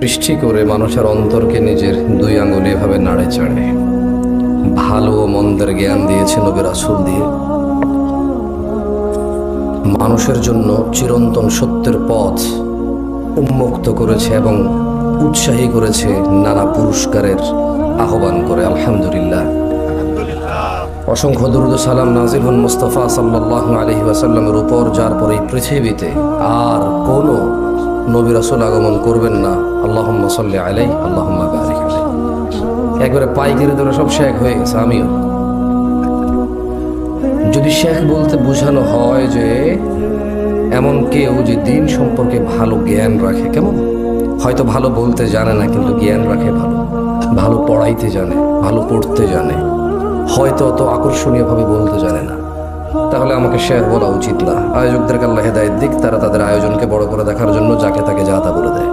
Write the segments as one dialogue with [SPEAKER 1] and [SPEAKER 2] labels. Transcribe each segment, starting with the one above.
[SPEAKER 1] সৃষ্টি করে মানুষের অন্তরকে নিজের দুই আঙুলে এভাবে নাড়ে চাড়ে ভালো ও মন্দের জ্ঞান দিয়েছে নবী রাসূল দিয়ে। মানুষের জন্য চিরন্তন সত্যের পথ উন্মুক্ত করেছে এবং উৎসাহী করেছে নানা পুরস্কারের আহ্বান করে। আলহামদুলিল্লাহ, অসংখ্য দুরূদ ও সালাম নাযিল হন মুস্তাফা সাল্লাল্লাহু আলাইহি ওয়াসাল্লামের উপর, যার পরে এই পৃথিবীতে আর কোনো নবী রাসূল আগমন করবেন না। আল্লাহুম্মা সাল্লি আলাইহি আল্লাহুম্মা বারিক আলাইহি। একবারে পাইকারি ধরে সব শেখ হয়ে গেছে। আমিও যদি শেখ বলতে বোঝানো হয় যে এমন কেউ যে দিন সম্পর্কে ভালো জ্ঞান রাখে, কেমন হয়তো ভালো বলতে জানে না কিন্তু জ্ঞান রাখে, ভালো ভালো পড়াইতে জানে, ভালো পড়তে জানে, হয়তো অত আকর্ষণীয়ভাবে বলতে জানে না, তাহলে আমাকে শেখ বলা উচিত না। আয়োজকদেরকে আল্লাহ হেদায়েত দিক, তারা তাদের আয়োজনকে বড় করে দেখার জন্য যাকে তাকে যা তা বলে দেয়।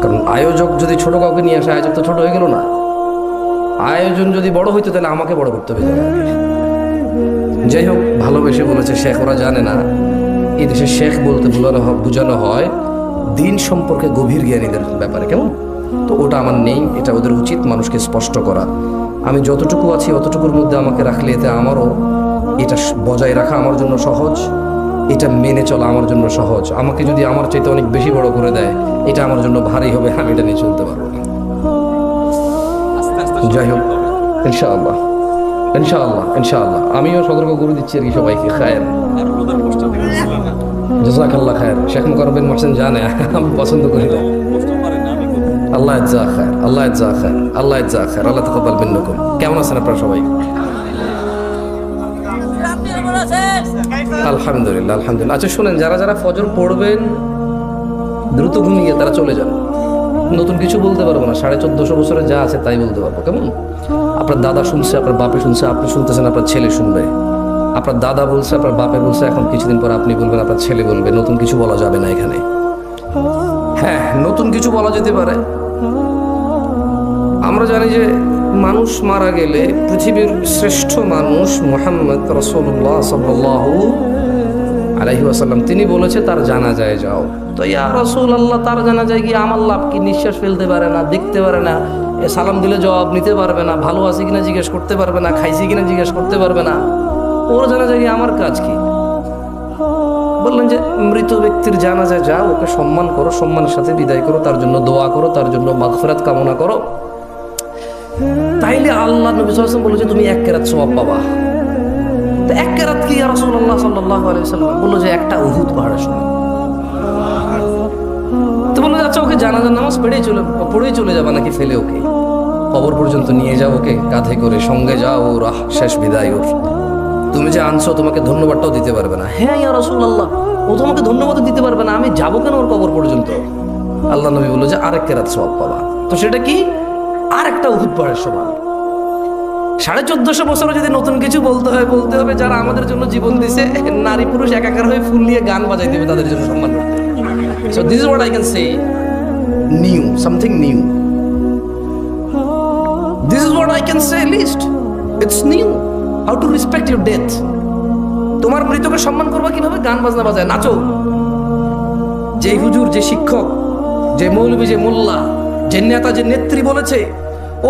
[SPEAKER 1] কারণ আয়োজক যদি ছোট কাউকে নিয়ে আসে, আয়োজক তো ছোট হয়ে গেল না। আয়োজন যদি বড় হইতো তাহলে আমাকে বড় করতে হবে। যাই হোক, ভালোবেসে বলেছে শেখ, ওরা জানে না এই দেশে শেখ বলতে বোঝানো হয় দিন সম্পর্কে গভীর জ্ঞানীদের ব্যাপারে, কেমন। তো ওটা আমার নেই, এটা ওদের উচিত মানুষকে স্পষ্ট করা। আমি যতটুকু আছি অতটুকুর মধ্যে আমাকে রাখলে এতে আমারও এটা বজায় রাখা আমার জন্য সহজ, এটা মেনে চলা আমার জন্য সহজ। আমাকে যদি আমার চাইতে অনেক বেশি বড় করে দেয়, এটা আমার জন্য ভারী হবে, আমি এটা নিয়ে চলতে পারবো না। যাই হোক, ইনশাআল্লাহ ইনশাআল্লাহ ইনশাআল্লাহ আমিও সতর্ক করে দিচ্ছি আর কি সবাইকে। খায়ের, জাযাকাল্লাহ খায়ের। শেখ মুকাররম বিন মুহসিন জানে আমি পছন্দ করি না। আল্লাহ ইজ্জা খায়ের, আল্লাহ ইজ্জা খায়ের, আল্লাহ ইজ্জা খায়ের, আল্লাহ তাকাব্বাল মিন্নাকুম। কেমন আছেন আপনারা সবাই? আলহামদুলিল্লাহ আলহামদুলিল্লাহ। আচ্ছা শুনেন, যারা যারা ফজর পড়বেন দ্রুত ঘুমিয়ে তারা চলে যান। নতুন কিছু বলতে পারবো না, 1450 বছরে যা আছে তাই বলতে পারবো, কেমন। আপনার দাদা শুনছে, আপনার বাপে শুনছে, আপনি শুনতেছেন, আপনার ছেলে শুনবে। আপনার দাদা বলছে, আপনার বাপে বলছে, এখন কিছুদিন পর আপনি বলবেন, আপনার ছেলে বলবে। নতুন কিছু বলা যাবে না এখানে। হ্যাঁ, নতুন কিছু বলা যেতে পারে। আমরা জানি যে মানুষ মারা গেলে পৃথিবীর শ্রেষ্ঠ মানুষ মুহাম্মদ রাসূলুল্লাহ সাল্লাল্লাহু আলাইহি ওয়াসাল্লাম তিনি বলেছে তার জানাজায় যাও। তো ইয়া রাসূলুল্লাহ, তার জানাজায় গিয়ে আমার লাভ কি? নিঃশ্বাস ফেলতে পারে না, দেখতে পারে না, সালাম দিলে জবাব নিতে পারবে না, ভালো আছে কিনা জিজ্ঞেস করতে পারবে না, খাইছি কিনা জিজ্ঞেস করতে পারবে না। ওর জানাজায় গিয়ে আমার কাজ কি? বললেন যে মৃত ব্যক্তির জানাজায় যাও, ওকে সম্মান করো, সম্মানের সাথে বিদায় করো, তার জন্য দোয়া করো, তার জন্য মাগফিরাত কামনা করো। তাইলে আল্লাহ নবী সাল্লাল্লাহু আলাইহি ওয়াসাল্লাম বলেছে তুমি 1 কেরাত সওয়াব পাবা। তো 1 কেরাত কি ইয়া রাসূলুল্লাহ সাল্লাল্লাহু আলাইহি ওয়াসাল্লাম? বলল যে একটা উহুদ পাহাড়ের সমান। তো বলল আচ্ছা, ওকে জানাজার নামাজ পড়েই চলে যাবা নাকি ফেলে ওকে কবর পর্যন্ত নিয়ে যাও, ওকে কাঁধে করে সঙ্গে যাও, ওর শেষ বিদায় ওর। তুমি যে আনছো তোমাকে ধন্যবাদটাও দিতে পারবে না। হ্যাঁ ইয়া রাসূলুল্লাহ, ও তোমাকে ধন্যবাদও দিতে পারবে না, আমি যাবো কেন ওর কবর পর্যন্ত? আল্লাহ নবী বলল যে 1 কেরাত সওয়াব পাবা। তো সেটা কি? আর একটা উহুদ পাহাড়ের সমান। 1450 বছরে যদি নতুন কিছু বলতে হবে যারা আমাদের জন্য জীবন দিছে, নারী পুরুষ একাকার হয়ে ফুল নিয়ে গান বাজাই দেবে তাদের জন্য সম্মান করতে। So this is what I can say, new, something new. This is what I can say, least it's new. How to respect your death. তোমার মৃতকে সম্মান করবা কিভাবে? গান বাজনা বাজায়, নাচো। যে হুজুর, যে শিক্ষক, যে মৌলবী, যে মোল্লা, যে নেতা, যে নেত্রী বলেছে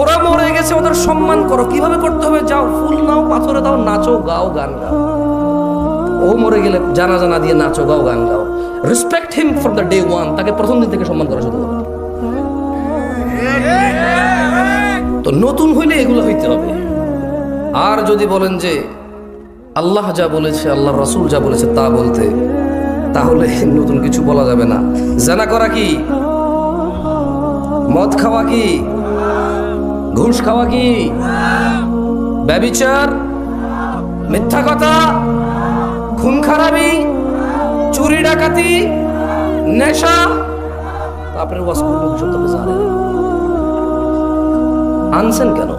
[SPEAKER 1] ওরা মরে গেছে, ওদের সম্মান করো। কিভাবে করতে হবে? যাও, ফুল নাও, পাথরে দাও, নাচো, গাও, গান গাও। ও মরে গেলে জানাজা না দিয়ে নাচো, গাও, গান গাও। Respect him for the day one. তাকে প্রথম দিন থেকে সম্মান করা শুরু করো। তো নতুন হইলে এগুলো হইতে হবে। আর যদি বলেন যে আল্লাহ যা বলেছে, আল্লাহ রাসূল যা বলেছে তা বলতে, তাহলে নতুন কিছু বলা যাবে না। জানা করা কি? মদ খাওয়া কি? ঘুষ খাওয়া কি? ব্যভিচার, মিথ্যা কথা, খুন খারাপি, চুরি ডাকাতি, নেশা। আপনার ওয়াজ করবেন সত্য জানেন, আনছেন কেন?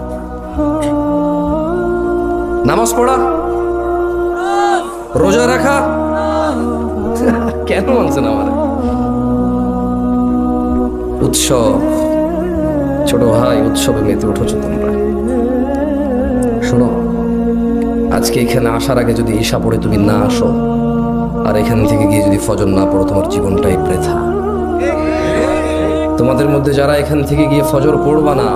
[SPEAKER 1] নামাজ পড়া, রোজা রাখা কেন আনছেন আমার? উৎসব, ছোট ভাই, উৎসবে মেতে উঠেছো তোমরা। শোনো, আজকে এখানে আসার আগে যদি ঈশা পড়ে তুমি না আসো, আর এখান থেকে গিয়ে যদি ফজর না পড়ো, তোমার জীবনটাই বৃথা। তোমাদের মধ্যে যারা এখান থেকে গিয়ে ফজর পড়বা না,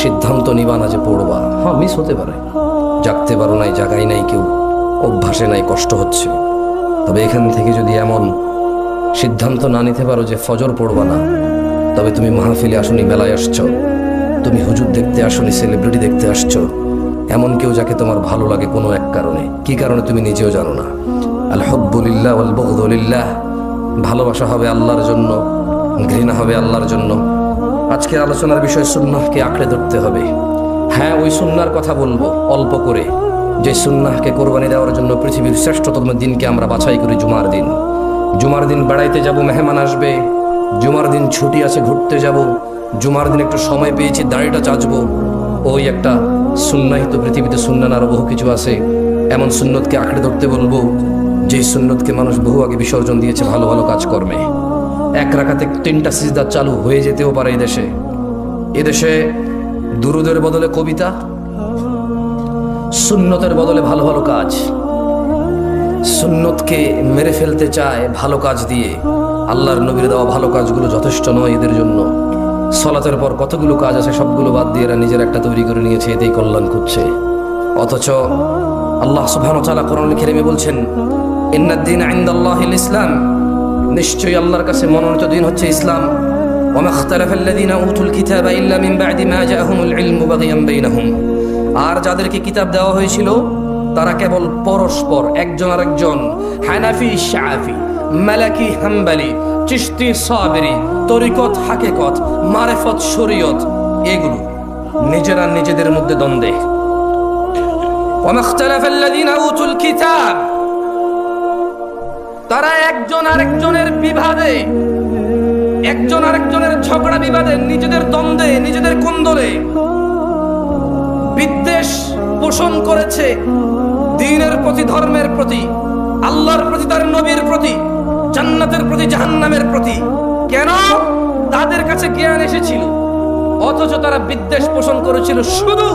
[SPEAKER 1] সিদ্ধান্ত নিবা না যে পড়বা। হ্যাঁ, মিস হতে পারে, জাগতে পারো নাই, জাগাই নাই কেউ, অভ্যাসে নাই, কষ্ট হচ্ছে। তবে এখান থেকে যদি এমন সিদ্ধান্ত না নিতে পারো যে ফজর পড়বা না, তবে তুমি মাহফিলে আসনি, মেলায় আসছো, তুমি হুজুর দেখতে আসনি, সেলিব্রিটি দেখতে আসছো, এমন কেউ যাকে তোমার ভালো লাগে কোনো এক কারণে, কি কারণে তুমি নিজেও জানো না। আল হুব্বু লিল্লাহ ওয়াল বুগদু লিল্লাহ, ভালোবাসা হবে আল্লাহর জন্য, ঘৃণা হবে আল্লাহর জন্য। আজকের আলোচনার বিষয় সুন্নাহকে আঁকড়ে ধরতে হবে। হ্যাঁ, ওই সুন্নাহর কথা বলবো অল্প করে, যে সুন্নাহকে কোরবানি দেওয়ার জন্য পৃথিবীর শ্রেষ্ঠতম দিনকে আমরা বাছাই করি জুমার দিন। জুমার দিন বেড়াইতে যাব, মেহমান আসবে, জুমার দিন ছুটি আছে, ঘুরতে যাব, জুমার দিন একটু সময় পেয়েছি, দাড়িটা চাচবো, ওই একটা সুন্নাহ। তো পৃথিবীতে সুন্নাহ আরো বহু কিছু আছে। এমন সুন্নতকে আঁকড়ে ধরতে বলবো যেই সুন্নতকে মানুষ বহু আগে বিসর্জন দিয়েছে ভালো ভালো কাজকর্মে। এক রাকাতে 3টা সিজদা চালু হয়ে যেতেও পারে এদেশে দুরুদের বদলে কবিতা, সুন্নতের বদলে ভালো ভালো কাজ। সুন্নতকে মেরে ফেলতে চায় ভালো কাজ দিয়ে। আল্লাহর নবীর দেওয়া ভালো কাজগুলো যথেষ্ট নয় এদের জন্য। সলাতের পর কতগুলো কাজ আছে, সবগুলো বাদ দিয়ে এরা নিজের একটা তৈরি করে নিয়েছে, এতেই কল্যাণ খুঁজছে। অথচ আল্লাহ সুবহানাহু ওয়া তাআলা কোরআনুল কারীমে বলছেন, ইন্নাদ-দীনা ইনদাল্লাহিল ইসলাম, নিশ্চয়ই আল্লাহর কাছে মনোনীত দিন হচ্ছে ইসলাম। ওয়া মা ইখতালাফাল্লাযীনা উতুল কিতাবা ইল্লা মিন বা'দি মা জাআহুমুল ইলমু বাগিয়ান বাইনাহুম। আর যাদেরকে কিতাব দেওয়া হয়েছিল তারা কেবল পরস্পর, একজন আরেকজন, হানাফি শাফি, মালাকি হাম্বলি, চিশতি সাবিরি, তরিকত হাকিকত, মারিফত শরীয়ত, এগুলো নিজেরা নিজেদের মধ্যে দ্বন্দ্বে। ওয়া মা ইখতালাফাল্লাযীনা উতুল কিতাব, তারা একজন আরেকজনের বিবাদে, একজন আরেকজনের ঝগড়া বিবাদে, নিজেদের দ্বন্দ্বে, নিজেদের কোন্দলে বিদ্বেষ পোষণ করেছে দ্বীনের প্রতি, ধর্মের প্রতি, আল্লাহর প্রতি, তার নবীর প্রতি, জান্নাতের প্রতি, জাহান্নামের প্রতি। কেন? তাদের কাছে জ্ঞান এসেছিল, অথচ তারা বিদ্বেষ পোষণ করেছিল শুধু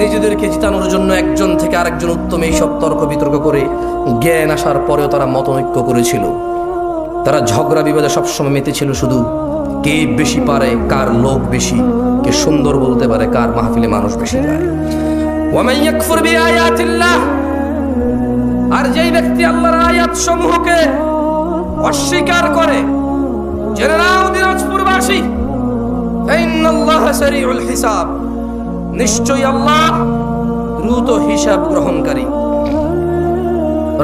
[SPEAKER 1] নিজেদেরকে জিতানোর জন্য। একজন থেকে আরেকজন উত্তম, এইসব তর্ক বিতর্ক করে জ্ঞান আসার পরেও তারা মতনৈক্য করেছিল। তারা ঝগড়া বিবাদে সবসময় মেতেছিল শুধু কে বেশি পারে, কার লোক বেশি, কে সুন্দর বলতে পারে, কার মাহফিলে মানুষ বেশি যায়। ওয়া মান ইয়াকফুর বিআয়াতিল্লাহ, আর যেই ব্যক্তি আল্লাহর আয়াত সমূহকে অস্বীকার করে, জেনে নাও দিনাজপুরবাসী, ইন্নাল্লাহা সারিউল হিসাব, নিশ্চয়ই আল্লাহ দ্রুত হিসাব গ্রহণকারী।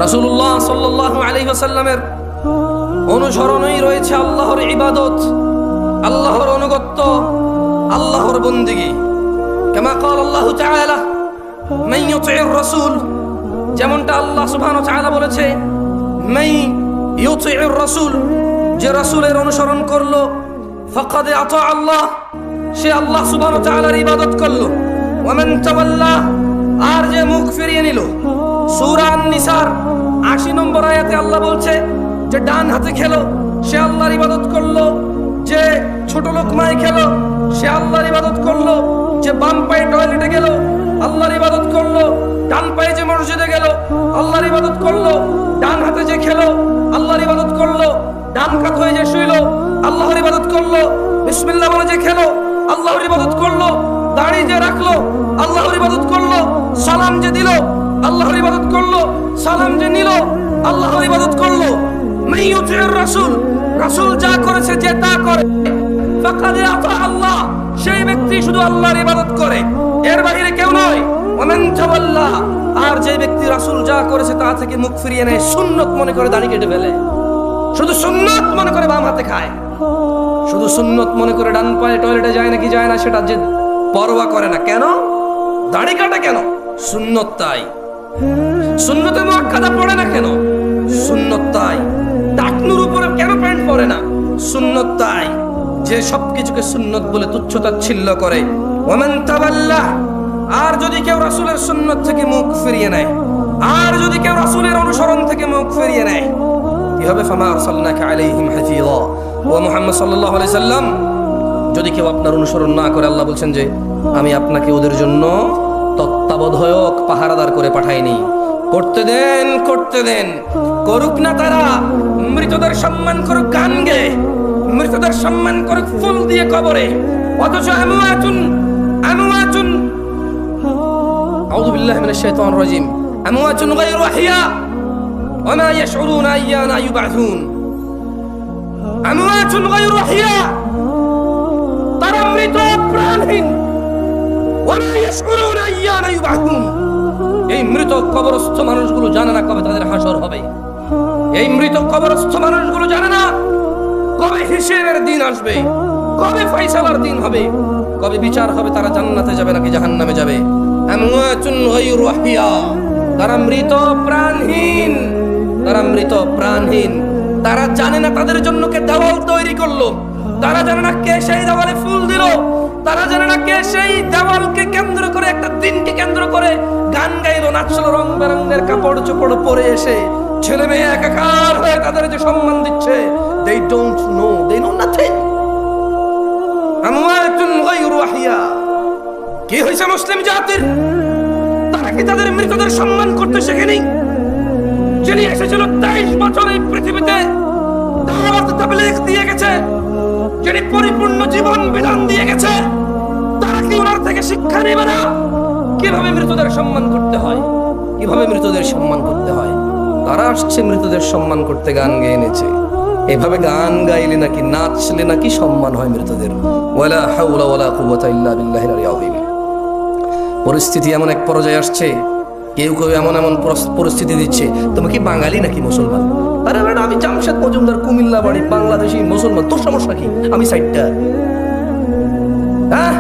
[SPEAKER 1] রাসূলুল্লাহ সাল্লাল্লাহু আলাইহি ওয়াসাল্লামের অনুসরণই রয়েছে আল্লাহর ইবাদত, আল্লাহর অনুগত্য, আল্লাহর বন্দেগী। কামা ক্বাল আল্লাহু তাআলা মান ইউতি'র রাসূল, যেমনটা আল্লাহ সুবহানাহু ওয়া তাআলা বলেছে, মান ইউতি'র রাসূল, যে রাসূলের অনুসরণ করলো, ফাকাদ আতা আল্লাহ, সে আল্লাহ সুবহানাহু ওয়া তাআলার ইবাদত করলো। ওয়া মান তাওয়াল্লা, আর যে মুখ ফিরিয়ে নিল। সূরা আন-নিসার ৮০ নম্বর আয়াতে আল্লাহ বলছে যে ডান হাতে খেলো, সে আল্লাহর ইবাদত করলো। যে ছোট লোকমায় খেলো, সে আল্লাহর ইবাদত করলো। যে বাম পায়ে টয়লেটে গেল, আল্লাহর ইবাদত করলো। ডান পায়ে যে মসজিদে গেল, আল্লাহর ইবাদত করলো। ডান হাতে যে খেলো, আল্লাহর ইবাদত করলো। ডান কাত হয়ে যে শুইলো, আল্লাহর ইবাদত করলো। বিসমিল্লাহ বলে যে খেলো, আল্লাহর ইবাদত করলো। দাড়ি যে রাখলো, আল্লাহর ইবাদত করলো। সালাম যে দিল, আল্লাহর ইবাদত করলো। সালাম যে নিল, আল্লাহর ইবাদত করলো। মাইয়ুতির রাসূল, রাসূল যা করেছে, যে তা করে, ফাকাদ আতা আল্লাহ, সেই ব্যক্তি শুধু আল্লাহর ইবাদত করে, এর বাইরে কেউ নয়। ওয়া মান তাওয়াল্লা, আর যে ব্যক্তি রাসূল যা করেছে তা থেকে মুখ ফিরিয়ে নেয়, সুন্নত মনে করে দাড়ি কেটে ফেলে, শুধু সুন্নত মনে করে বাম হাতে খায়, শুধু সুন্নত মনে করে ডান পায়ে টয়লেটে যায় নাকি যায় না সেটা যে পরোয়া করে না। কেন? দাড়ি কাটা কেন? সুন্নত তাই। সুন্নতে মুআক্কাদা পড়ে না কেন? সুন্নত তাই। টাকনুর উপরে কেন প্যান্ট পরে না? সুন্নত তাই। যে সবকিছুকে সুন্নত বলে তুচ্ছতাচ্ছিল্য করে। ওয়া মান তাওয়াল্লা, আর যদি কেউ রাসূলের সুন্নত থেকে মুখ ফিরিয়ে নেয়, আর যদি কেউ রাসূলের অনুসরণ থেকে মুখ ফিরিয়ে নেয়, কি হবে? ফামা আরসালনাকা আলাইহিম হাফিযা, ও মুহাম্মদ সাল্লাল্লাহু আলাইহি সাল্লাম, যদি কেউ আপনার অনুসরণ না করে, আল্লাহ বলছেন যে আমি আপনাকে ওদের জন্য তত্ত্বাবধায়ক, পাহারাদার করে পাঠাইনি। করতে দেন, করতে দেন, করুক না তারা, মৃতদের সম্মান করুক গান গেয়ে, মৃতদের সম্মান করে ফুল দিয়ে কবরে, অথচ আমওয়াতুন আউযু বিল্লাহি মিনাশ শাইতানির রাজিম আমওয়াতুন গায়রু আহইয়া ওয়া মা ইয়াশউরুনা আইয়ানা ইউবআসুন। আমওয়াতুন গায়রু আহইয়া, তারা মৃত প্রাণহীন, ওয়া মা ইয়াশউরুনা আইয়ানা ইউবআসুন। এই মৃত কবরস্থ মানুষগুলো জানে না কবে তাদের হাসর হবে। এই মৃত কবরস্থ মানুষগুলো জানে না কবে হিসেবের দিন আসবে, কবে ফয়সালার দিন হবে, কবে বিচার হবে, তারা জান্নাতে যাবে নাকি জাহান্নামে যাবে। আমওয়াতুন গায়রু আহইয়া, তারা মৃত প্রাণহীন, তারা মৃত প্রাণহীন। তারা জানে না তাদের জন্য কে দেওয়াল তৈরি করলো, তারা জানে না কে সেই দেওয়ালে ফুল দিল, তারা জানে না কে সেই দেওয়ালকে কেন্দ্র করে, একটা দিনকে কেন্দ্র করে গান গাইলো, নাচলো, রং বেরঙের কাপড় চোপড় পরে এসে ছেলে মেয়ে একাকার হয়ে তাদের যে সম্মান দিচ্ছে। They don't know, they know nothing. আমওয়াতুন গায়রু আহইয়া। কি হয়েছে মুসলিম জাতির? তারা কি তাদের মৃতদের সম্মান করতে শেখেনি? যিনি এসেছিল 23 বছর এই পৃথিবীতে দাওয়াত তাবলীগ দিয়ে গেছে, যিনি পরিপূর্ণ জীবন বিধান দিয়ে গেছে, তারা কি ওনার থেকে শিক্ষা নেবে না কিভাবে মৃতদের সম্মান করতে হয়, কিভাবে মৃতদের সম্মান করতে হয়? তারা আসছে মৃতদের সম্মান করতে, গান গেয়ে এনেছে। এভাবে গান গাইলে নাকি, নাচলে নাকি সম্মান হয় মৃতদের। ওয়ালা হাওলা ওয়ালা কুওয়াতা ইল্লা বিল্লাহিল আলিয়্যিল আযীম। পরিস্থিতি এমন এক পর্যায়ে আসছে, কেউ কেউ এমন এমন পরিস্থিতি দিচ্ছে, তুমি কি বাঙালি নাকি মুসলমান? আরে বেটা, আমি জামশেদ মজুমদার, কুমিল্লা বাড়ি, বাংলাদেশি মুসলমান, তোর সমস্যা কি? আমি সাইডটা। হ্যাঁ,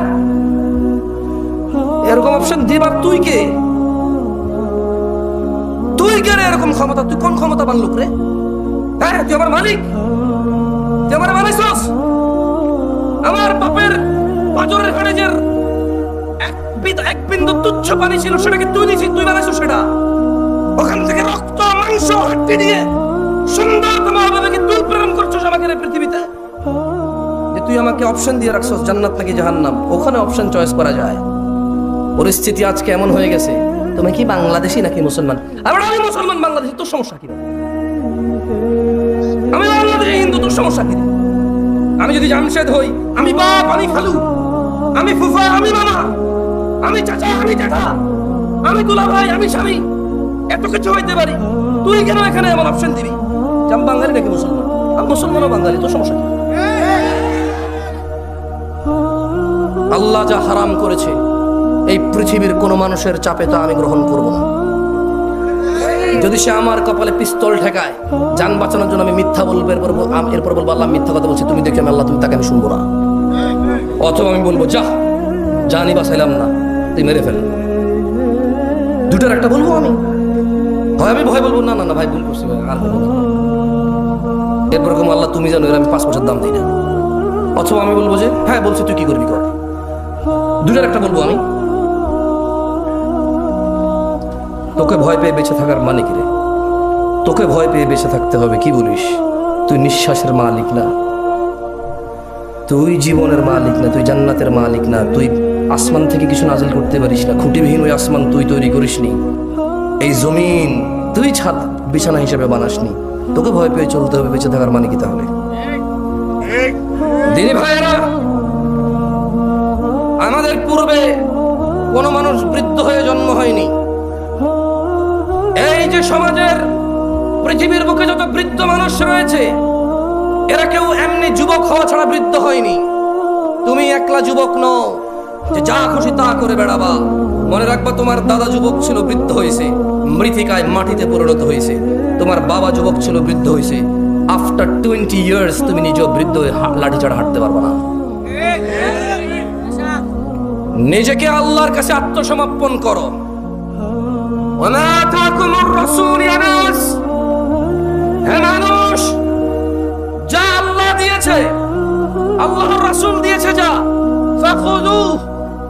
[SPEAKER 1] এরকম অপশন দিবার তুই কে? তুই কে রে এরকম ক্ষমতা? তুই কোন ক্ষমতা বান লোক রে? হ্যাঁ, তুই আমার মালিক, তুই আমার মালিকস। আমার বাপের পাজরের খাড়েজের এক বিন্দু তুচ্ছ পানি ছিল, সেটাকে তুই দিছিস, তুই বানাইছিস সেটা। ওখান থেকে রক্ত মাংস হাড্ডি দিয়ে সুন্দরতম ভাবে তুই প্রেরণ করছিস আমাকে পৃথিবীতে। যে তুই আমাকে অপশন দিয়ে রাখছিস জান্নাত নাকি জাহান্নাম, ওখানে অপশন চয়েস করা যায়। পরিস্থিতি আজকে এমন হয়ে গেছে, তুমি কি বাংলাদেশি নাকি মুসলমান? আমি মুসলমান, বাংলাদেশি, তোর সমস্যা কি? আমি বাংলাদেশি হিন্দু, তোর সমস্যা কি? আমি যদি জামশেদ হই, আমি বাপ, আমি খালু, আমি ফুফা, আমি মামা, আমি চাচা, আমি জ্যাঠা, আমি দুলা ভাই, আমি স্বামী, এত কিছু হইতে পারি। তুই কেন এখানে এমন অপশন দিবি যে আমি বাঙালি নাকি মুসলমান? আমি মুসলমান ও বাঙালি, তোর সমস্যা কি? আল্লাহ যা হারাম করেছে এই পৃথিবীর কোন মানুষের চাপে তা আমি গ্রহণ করব না। যদি সে আমার কপালে পিস্তল ঠেকায়, জান বাঁচানোর জন্য আমি মিথ্যা বলবো, এরপর বলবো আল্লাহ মিথ্যা কথা বলছি, তুমি দেখে আল্লাহ, তুমি তাকে আমি শুনবো না। অথবা আমি বলবো যা, জানি বাঁচাইলাম না, তুই মেরে ফেল। দুটার একটা বলবো আমি। হয় আমি ভয় বলবো না না না ভাই ভুল করছি, আর বলবো না। এরপর কম আল্লাহ তুমি জানো, এর আমি 5 বছর দাম দিই না। অথবা আমি বলবো যে হ্যাঁ বলছি, তুই কি করবি কর। দুটার একটা বলবো আমি। তোকে ভয় পেয়ে বেঁচে থাকার মানে কি রে? তোকে ভয় পেয়ে বেঁচে থাকতে হবে, কি বলিস? তুই নিঃশ্বাসের মালিক না, তুই জীবনের মালিক না, তুই জান্নাতের মালিক না, তুই আসমান থেকে কিছু নাজিল করতে পারিস না, খুঁটিবিহীন ওই আসমান তুই তৈরি করিসনি, এই জমিন তুই ছাদ বিছানা হিসেবে বানাসনি। তোকে ভয় পেয়ে চলতে হবে, বেঁচে থাকার মানে কি তাহলে? দিনী ভাইয়েরা, আমাদের পূর্বে কোনো মানুষ বৃদ্ধ হয়ে জন্ম হয়নি। এই যে সমাজের পৃথিবীর বুকে যত বৃদ্ধ মানুষ রয়েছে, এরা কেউ এমনি যুবক হওয়া ছাড়া বৃদ্ধ হয়নি। তুমি একলা যুবক নও যে যা খুশি তা করে বেড়াবা। মনে রাখবা, তোমার দাদা যুবক ছিল, বৃদ্ধ হয়েছে, মৃত্তিকায় মাটিতে পরিণত হয়েছে। তোমার বাবা যুবক ছিল, বৃদ্ধ হয়েছে। আফটার 20 ইয়ার্স তুমি নিজেও বৃদ্ধ হয়ে লাঠি ছাড়া হাঁটতে পারবা না। নিজেকে আল্লাহর কাছে আত্মসমর্পণ করো। ওমা আতাকুমুর রাসূল ইয়া নাস, হে মানুষ, যা আল্লাহ দিয়েছে, আল্লাহর রাসূল দিয়েছে, যা ফাখুযু,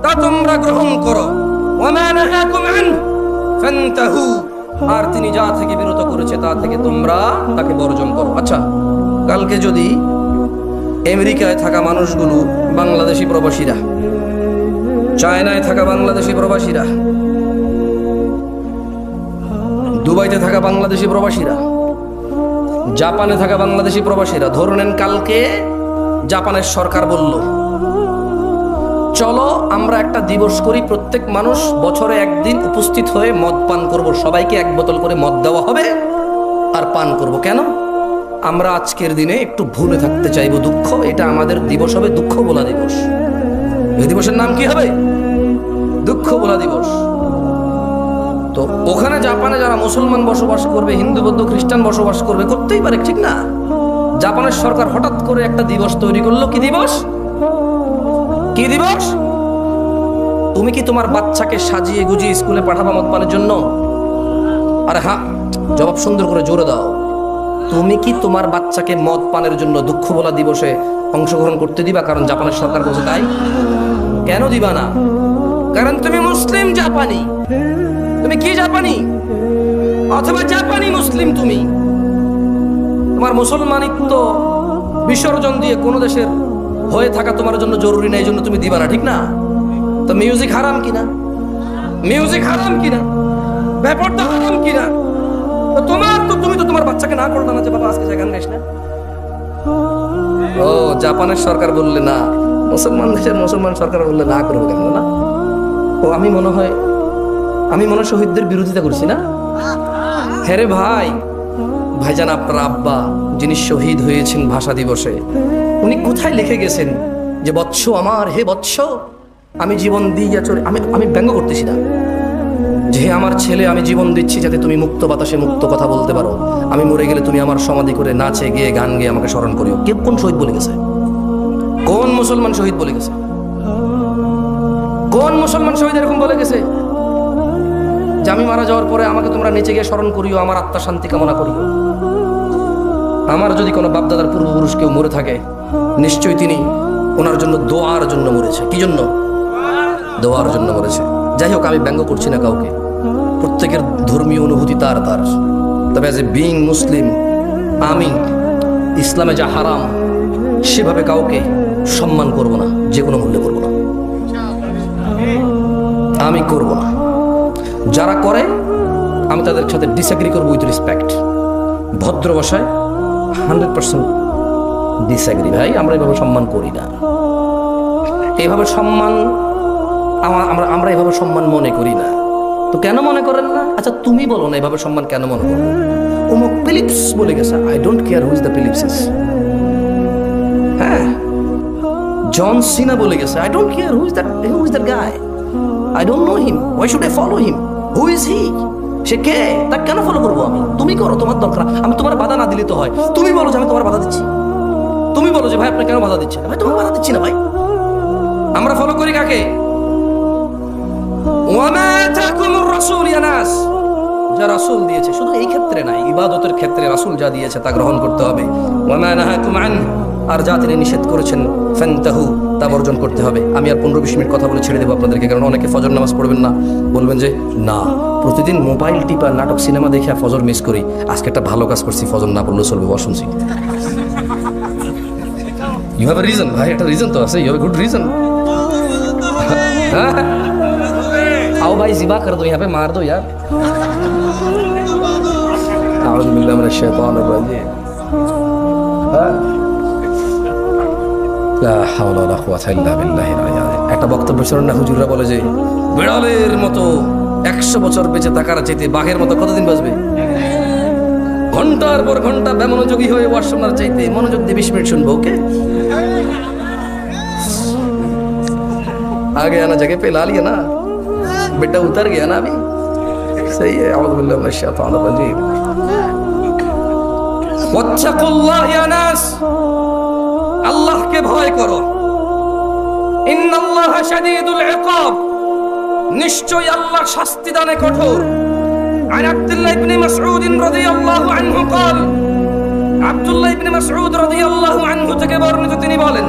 [SPEAKER 1] তা তোমরা গ্রহণ করো। ওমা নাহাকুম আনহু ফান্তাহু, আর তিনি যা থেকে বিরত করেছে তা থেকে তোমরা তাকে বর্জন করো। আচ্ছা, কালকে যদি আমেরিকায় থাকা মানুষগুলো বাংলাদেশি প্রবাসীরা, চায়নায় থাকা বাংলাদেশি প্রবাসীরা, দুবাইতে থাকা বাংলাদেশি প্রবাসীরা, জাপানে থাকা বাংলাদেশি প্রবাসীরা, ধরে নেন কালকে জাপানের সরকার বলল, চলো আমরা একটা দিবস করি, প্রত্যেক মানুষ বছরে একদিন উপস্থিত হয়ে মদ পান করব, সবাইকে এক বোতল করে মদ দেওয়া হবে আর পান করব। কেন? আমরা আজকের দিনে একটু ভুলে থাকতে চাইবো, দুঃখ, এটা আমাদের দিবস হবে দুঃখ বলা দিবস। এই দিবসের নাম কি হবে? দুঃখ বলা দিবস। তো ওখানে জাপানে যারা মুসলমান বসবাস করবে, হিন্দু বৌদ্ধ খ্রিস্টান বসবাস করবে, করতেই পারে, ঠিক না? জাপানের সরকার হঠাৎ করে একটা দিবস তৈরি করলো। কি দিবস? কি দিবস? তুমি কি তোমার বাচ্চাকে সাজিয়ে গুজিয়ে স্কুলে পাঠাবা মদ পানের জন্য? আরে হ্যাঁ, জবাব সুন্দর করে জোরে দাও। তুমি কি তোমার বাচ্চাকে মদ পানের জন্য দুঃখ বলা দিবসে অংশগ্রহণ করতে দিবা? কারণ জাপানের সরকার বলছে তাই। কেন দিবা না? কারণ তুমি মুসলিম জাপানি। তুমি কি জাপানি? অথবা জাপানি মুসলিম তুমি। তোমার মুসলমানিত্ব বিসর্জন দিয়ে কোনো দেশের হয়ে থাকা তোমার জন্য জরুরি না, এই জন্য তুমি দিবা না, ঠিক না? তো মিউজিক হারাম কিনা? মিউজিক হারাম কিনা? ব্যাপারটা হারাম কিনা? তুমি তো তোমার বাচ্চাকে না করলে না যে বাবা আজকে গান গাইস না। ও জাপানের সরকার বললে না, মুসলমান দেশের মুসলমান সরকার বললে না করবো কেন? না, ও আমি মনে হয় শহীদদের বিরোধিতা করছি না? হ্যাঁ রে ভাই, ভাইজান আপনার আব্বা যিনি শহীদ হয়েছেন ভাষা দিবসে, উনি কোথায় লিখে গেছেন যে বৎস আমার, হে বৎস আমি জীবন দিয়ে চলে, আমি ব্যঙ্গ করতেছি না, যে হে আমার ছেলে আমি জীবন দিচ্ছি যাতে তুমি মুক্ত বাতাসে মুক্ত কথা বলতে পারো, আমি মরে গেলে তুমি আমার সমাধি করে নাচে গিয়ে গান গেয়ে আমাকে স্মরণ করিও। কে, কোন শহীদ বলে গেছে? কোন মুসলমান শহীদ বলে গেছে? কোন মুসলমান শহীদ এরকম বলে গেছে যে আমি মারা যাওয়ার পরে আমাকে তোমরা নিচে গিয়ে স্মরণ করিও, আমার আত্মা শান্তি কামনা করিও? আমার যদি কোনো বাপদাদার পূর্বপুরুষ কেউ মরে থাকে, নিশ্চয়ই তিনি ওনার জন্য দোয়ার জন্য মরেছে। কি জন্য? দোয়ার জন্য মরেছে। যাই হোক, আমি ব্যঙ্গ করছি না কাউকে, প্রত্যেকের ধর্মীয় অনুভূতি তার তার। তবে অ্যাজ এ বিইং মুসলিম, আমি ইসলামে যা হারাম সেভাবে কাউকে সম্মান করব না, যে কোনো মূল্যে করব না, আমি করব না। যারা করে আমি তাদের সাথে ডিসএগ্রি করবো উইথ রেসপেক্ট, ভদ্র ভাষায় 100% ডিসএগ্রি। ভাই, আমরা এভাবে সম্মান করি না, এইভাবে সম্মান আমরা এভাবে সম্মান মনে করি না। তো কেন মনে করেন না? আচ্ছা তুমি বলো না এভাবে সম্মান কেন মনে করবো? অমুক ফিলিপস বলে গেছে, I don't care who is the Phillips. হ্যাঁ, জন সিনা বলে গেছে, I don't care who is that guy, I don't know him, why should I follow him, who is he? সে কে? তাকে কেন ফলো করবো আমি? তুমি করো, তোমার দরকার, আমি তোমার বাধা না দিলে তো হয়। তুমি বলো যে আমি তোমার বাধা দিচ্ছি, তুমি বলো যে ভাই আপনি কেন বাধা দিচ্ছেন? ভাই তোমার বাধা দিচ্ছি না ভাই। আমরা ফলো করি কাকে? ওয়ামা আতাকুমুর রাসূল ইয়া নাস, যা রাসূল দিয়েছে, শুধু এই ক্ষেত্রে নাই, ইবাদতের ক্ষেত্রে রাসূল যা দিয়েছে তা গ্রহণ করতে হবে। ওয়ামা নাহাকুম আন, আর যা তিনি নিষেধ করেছেন ফান্তাহু, তা বর্জন করতে হবে। আমি আর 15-20 মিনিট কথা বলে ছেড়ে দেবো আপনাদেরকে, কারণ অনেকে ফজর নামাজ পড়বেন না, বলবেন যে না প্রতিদিন মোবাইল টিপা নাটক সিনেমা দেখে ফজর মিস করি, আজকে একটা ভালো কাজ করছি, ফজর না পড়লেও চলবে, শুনছি। ইউ হ্যাভ এ রিজন ভাই, একটা রিজন তো আছে, you have a good reason. आओ भाई ज़िबा कर दो, यहाँ पे मार दो यार। आऊज़ु बिल्लाहि मिनश शैतानिर रजीम। লা হাওলা ওয়ালা কুওয়াতা ইল্লা বিল্লাহিল আলিয়্যিল আযীম। একটা বক্তব্য শুনুন না, হুজুররা বলে যে বিড়ালের মতো 100 বছর বেঁচে থাকার চাইতে বাঘের মতো কতদিন বাঁচবে? ঘন্টার পর ঘন্টা বেমনোযোগী হয়ে ওয়াজ শোনার চাইতে মনোযোগ দিয়ে 20 মিনিট শুনবো। ওকে, आगे आना जगह पे ला लिया ना, बेटा उतर गया ना अभी, सही है। औज़ु बिल्लाहि मिनश शैतानिर रजीम। वत्तकुल्लाह या नास, अल्लाह के भय करो। इन्नल्लाह शदीदुल इकाब, निश्चय अल्लाह शास्ति दाने कठोर। عن عبد الله بن مسعود رضي الله عنه قال, আব্দুল্লাহ ইবনে মাসউদ রাদিয়াল্লাহু আনহু থেকে বর্ণিত, তিনি বলেন